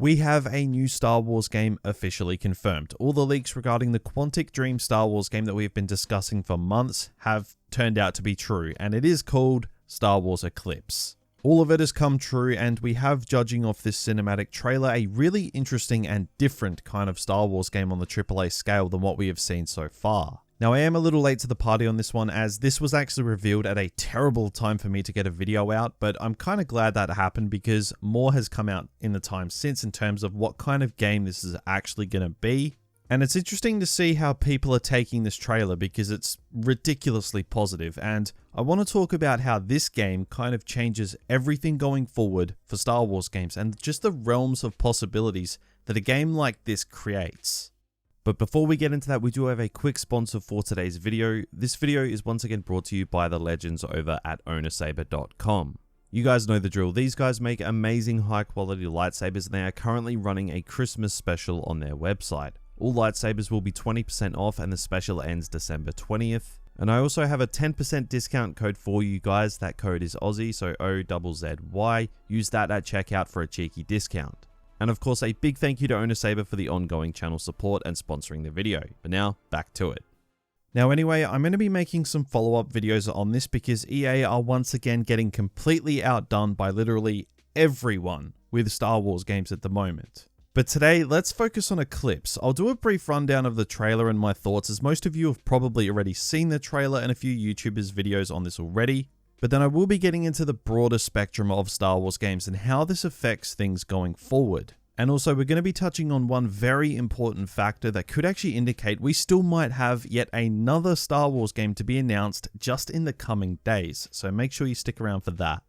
We have a new Star Wars game officially confirmed. All the leaks regarding the Quantic Dream Star Wars game that we've been discussing for months have turned out to be true, and it is called Star Wars Eclipse. All of it has come true, and we have, judging off this cinematic trailer, a really interesting and different kind of Star Wars game on the AAA scale than what we have seen so far. Now, I am a little late to the party on this one, as this was actually revealed at a terrible time for me to get a video out, but I'm kind of glad that happened because more has come out in the time since in terms of what kind of game this is actually going to be. And it's interesting to see how people are taking this trailer because it's ridiculously positive, and I want to talk about how this game kind of changes everything going forward for Star Wars games and just the realms of possibilities that a game like this creates. But before we get into that, we do have a quick sponsor for today's video. This video is once again brought to you by the legends over at ownersaber.com. You guys know the drill. These guys make amazing high quality lightsabers, and they are currently running a Christmas special on their website. All lightsabers will be 20% off, and the special ends December 20th. And I also have a 10% discount code for you guys. That code is Ozzy, so OZZY. Use that at checkout for a cheeky discount. And of course, a big thank you to Ownersaber for the ongoing channel support and sponsoring the video. But now, back to it. Now anyway, I'm going to be making some follow-up videos on this because EA are once again getting completely outdone by literally everyone with Star Wars games at the moment. But today, let's focus on Eclipse. I'll do a brief rundown of the trailer and my thoughts, as most of you have probably already seen the trailer and a few YouTubers' videos on this already. But then I will be getting into the broader spectrum of Star Wars games and how this affects things going forward. And also, we're going to be touching on one very important factor that could actually indicate we still might have yet another Star Wars game to be announced just in the coming days. So make sure you stick around for that.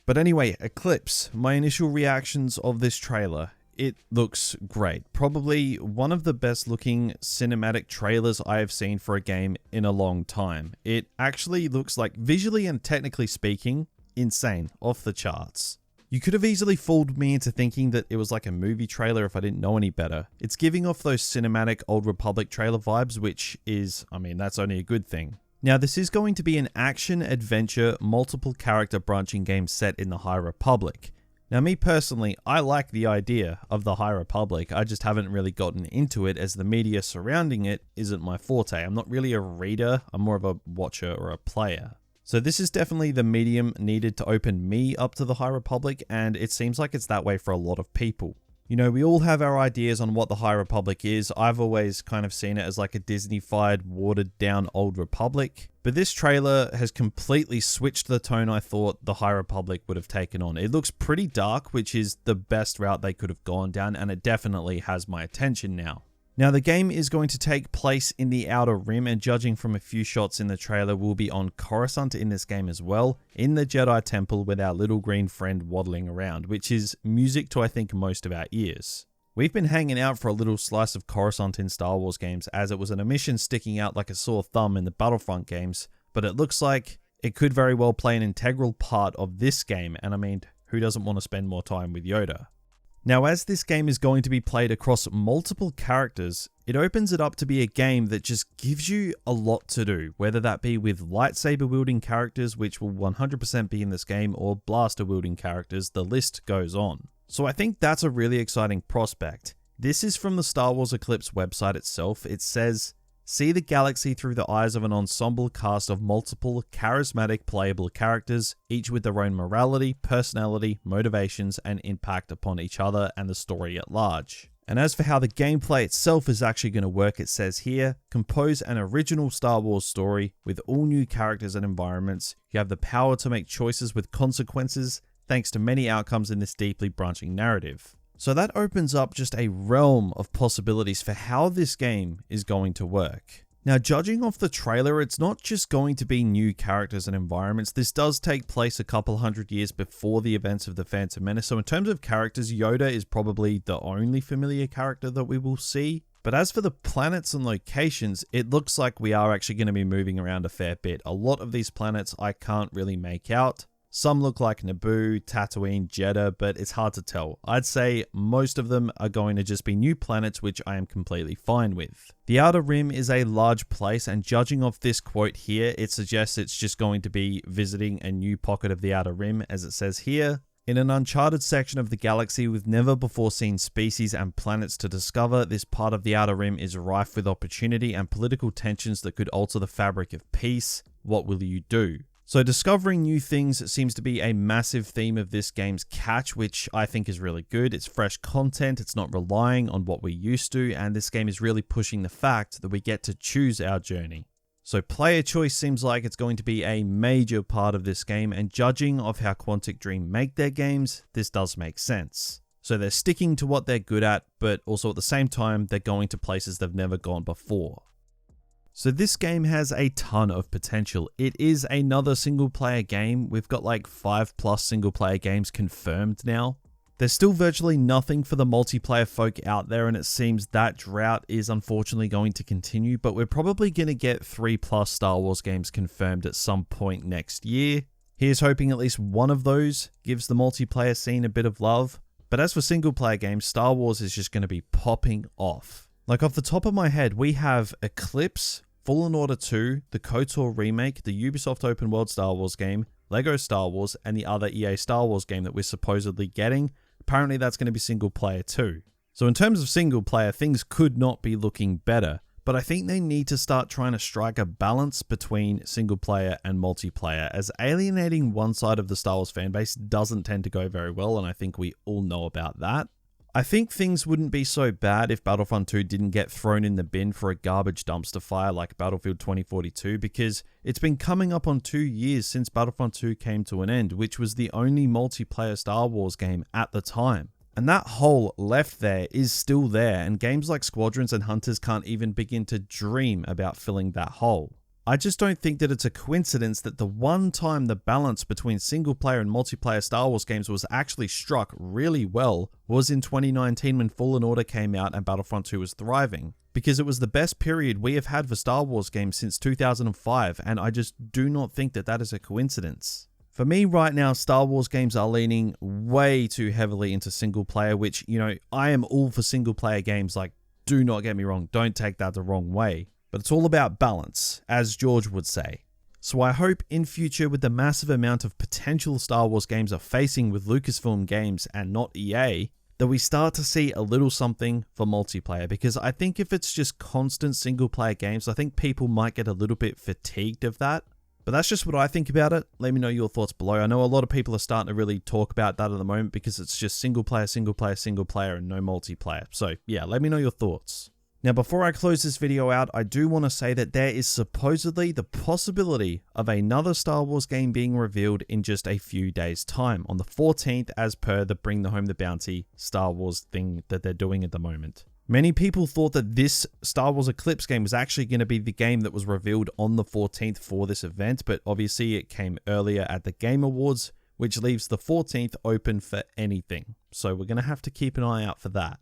But anyway, Eclipse, my initial reactions of this trailer. It looks great. Probably one of the best looking cinematic trailers I have seen for a game in a long time. It actually looks like, visually and technically speaking, insane, off the charts. You could have easily fooled me into thinking that it was like a movie trailer if I didn't know any better. It's giving off those cinematic Old Republic trailer vibes, which is, I mean, that's only a good thing. Now, this is going to be an action-adventure, multiple character branching game set in the High Republic. Now, me personally, I like the idea of the High Republic. I just haven't really gotten into it as the media surrounding it isn't my forte. I'm not really a reader, I'm more of a watcher or a player. So this is definitely the medium needed to open me up to the High Republic, and it seems like it's that way for a lot of people. You know, we all have our ideas on what the High Republic is. I've always kind of seen it as like a Disney-fied, watered-down Old Republic. But this trailer has completely switched the tone I thought the High Republic would have taken on. It looks pretty dark, which is the best route they could have gone down, and it definitely has my attention now. Now, the game is going to take place in the Outer Rim, and judging from a few shots in the trailer, we'll be on Coruscant in this game as well, in the Jedi Temple with our little green friend waddling around, which is music to, I think, most of our ears. We've been hanging out for a little slice of Coruscant in Star Wars games, as it was an omission sticking out like a sore thumb in the Battlefront games, but it looks like it could very well play an integral part of this game, and I mean, who doesn't want to spend more time with Yoda? Now, as this game is going to be played across multiple characters, it opens it up to be a game that just gives you a lot to do, whether that be with lightsaber wielding characters, which will 100% be in this game, or blaster wielding characters, the list goes on. So I think that's a really exciting prospect. This is from the Star Wars Eclipse website itself. It says, "See the galaxy through the eyes of an ensemble cast of multiple, charismatic, playable characters, each with their own morality, personality, motivations, and impact upon each other and the story at large." And as for how the gameplay itself is actually going to work, it says here, "Compose an original Star Wars story with all new characters and environments. You have the power to make choices with consequences, thanks to many outcomes in this deeply branching narrative." So that opens up just a realm of possibilities for how this game is going to work. Now, judging off the trailer, it's not just going to be new characters and environments. This does take place a couple hundred years before the events of The Phantom Menace. So in terms of characters, Yoda is probably the only familiar character that we will see. But as for the planets and locations, it looks like we are actually going to be moving around a fair bit. A lot of these planets I can't really make out. Some look like Naboo, Tatooine, Jeddah, but it's hard to tell. I'd say most of them are going to just be new planets, which I am completely fine with. The Outer Rim is a large place, and judging off this quote here, it suggests it's just going to be visiting a new pocket of the Outer Rim, as it says here. In an uncharted section of the galaxy with never before seen species and planets to discover, this part of the Outer Rim is rife with opportunity and political tensions that could alter the fabric of peace. What will you do? So discovering new things seems to be a massive theme of this game's catch, which I think is really good. It's fresh content, it's not relying on what we're used to, and this game is really pushing the fact that we get to choose our journey. So player choice seems like it's going to be a major part of this game, and judging of how Quantic Dream make their games, this does make sense. So they're sticking to what they're good at, but also at the same time, they're going to places they've never gone before. So this game has a ton of potential. It is another single player game. We've got like 5+ single player games confirmed now. There's still virtually nothing for the multiplayer folk out there, and it seems that drought is unfortunately going to continue, but we're probably going to get 3+ Star Wars games confirmed at some point next year. Here's hoping at least one of those gives the multiplayer scene a bit of love. But as for single player games, Star Wars is just going to be popping off. Like off the top of my head, we have Eclipse, Fallen Order 2, the KOTOR remake, the Ubisoft open world Star Wars game, Lego Star Wars, and the other EA Star Wars game that we're supposedly getting. Apparently that's going to be single player too. So in terms of single player, things could not be looking better, but I think they need to start trying to strike a balance between single player and multiplayer, as alienating one side of the Star Wars fanbase doesn't tend to go very well, and I think we all know about that. I think things wouldn't be so bad if Battlefront 2 didn't get thrown in the bin for a garbage dumpster fire like Battlefield 2042, because it's been coming up on 2 years since Battlefront 2 came to an end, which was the only multiplayer Star Wars game at the time. And that hole left there is still there, and games like Squadrons and Hunters can't even begin to dream about filling that hole. I just don't think that it's a coincidence that the one time the balance between single player and multiplayer Star Wars games was actually struck really well was in 2019 when Fallen Order came out and Battlefront 2 was thriving. Because it was the best period we have had for Star Wars games since 2005, and I just do not think that that is a coincidence. For me right now, Star Wars games are leaning way too heavily into single player, which, you know, I am all for single player games, like, do not get me wrong, don't take that the wrong way. But it's all about balance, as George would say. So I hope in future, with the massive amount of potential Star Wars games are facing with Lucasfilm Games and not EA, that we start to see a little something for multiplayer. Because I think if it's just constant single player games, I think people might get a little bit fatigued of that. But that's just what I think about it. Let me know your thoughts below. I know a lot of people are starting to really talk about that at the moment because it's just single player, single player, single player, and no multiplayer. So yeah, let me know your thoughts. Now, before I close this video out, I do want to say that there is supposedly the possibility of another Star Wars game being revealed in just a few days' time, on the 14th, as per the Bring the Home the Bounty Star Wars thing that they're doing at the moment. Many people thought that this Star Wars Eclipse game was actually going to be the game that was revealed on the 14th for this event, but obviously it came earlier at the Game Awards, which leaves the 14th open for anything. So we're going to have to keep an eye out for that.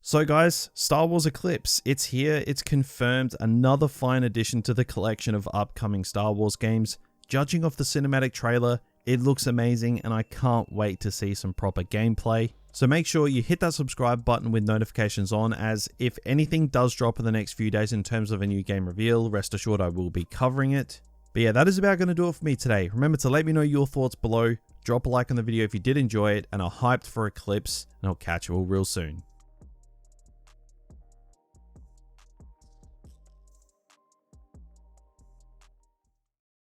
So guys, Star Wars Eclipse, it's here, it's confirmed, another fine addition to the collection of upcoming Star Wars games. Judging off the cinematic trailer, it looks amazing and I can't wait to see some proper gameplay. So make sure you hit that subscribe button with notifications on, as if anything does drop in the next few days in terms of a new game reveal, rest assured I will be covering it. But yeah, that is about going to do it for me today. Remember to let me know your thoughts below, drop a like on the video if you did enjoy it, and I'm hyped for Eclipse, and I'll catch you all real soon.